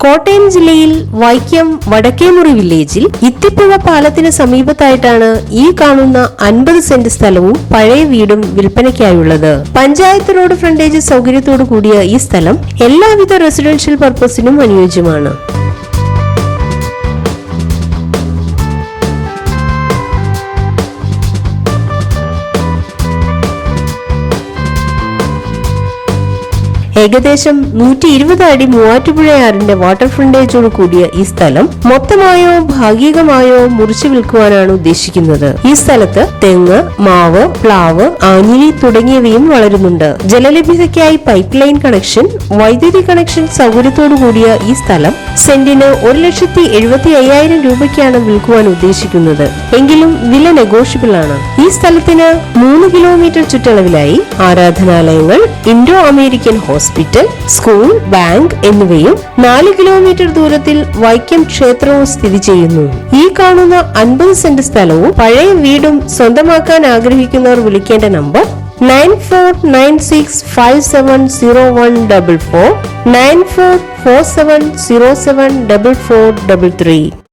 കോട്ടയം ജില്ലയിൽ വൈക്കം വടക്കേമുറി വില്ലേജിൽ ഇത്തിപ്പുഴ പാലത്തിന് സമീപത്തായിട്ടാണ് ഈ കാണുന്ന 50 സെന്റ് സ്ഥലവും പഴയ വീടും വിൽപ്പനയ്ക്കായുള്ളത്. പഞ്ചായത്ത് റോഡ് ഫ്രണ്ടേജ് സൗകര്യത്തോടു കൂടിയ ഈ സ്ഥലം എല്ലാവിധ റെസിഡൻഷ്യൽ പർപ്പസിനും അനുയോജ്യമാണ്. ഏകദേശം 120 അടി മൂവാറ്റുപുഴയാറിന്റെ വാട്ടർ ഫ്രണ്ടേജോട് കൂടിയ ഈ സ്ഥലം മൊത്തമായോ ഭാഗികമായോ മുറിച്ചു വിൽക്കുവാനാണ് ഉദ്ദേശിക്കുന്നത്. ഈ സ്ഥലത്ത് തെങ്ങ്, മാവ്, പ്ലാവ്, ആഞ്ഞിലി തുടങ്ങിയവയും വളരുന്നുണ്ട്. ജലലഭ്യതയ്ക്കായി പൈപ്പ് ലൈൻ കണക്ഷൻ, വൈദ്യുതി കണക്ഷൻ സൗകര്യത്തോടു കൂടിയ ഈ സ്ഥലം സെന്റിന് 1,75,000 രൂപയ്ക്കാണ് വിൽക്കുവാൻ ഉദ്ദേശിക്കുന്നത്. എങ്കിലും വില നെഗോഷ്യബിൾ ആണ്. ഈ സ്ഥലത്തിന് 3 കിലോമീറ്റർ ചുറ്റളവിലായി ആരാധനാലയങ്ങൾ, Indo American hospital, school, bank എന്നിവയും 4 കിലോമീറ്റർ ദൂരത്തിൽ വൈക്കം ക്ഷേത്രവും സ്ഥിതി ചെയ്യുന്നു. ഈ കാണുന്ന 50 സെന്റ് സ്ഥലവും പഴയ വീടും സ്വന്തമാക്കാൻ ആഗ്രഹിക്കുന്നവർ വിളിക്കേണ്ട നമ്പർ 9496570144, 9447074433.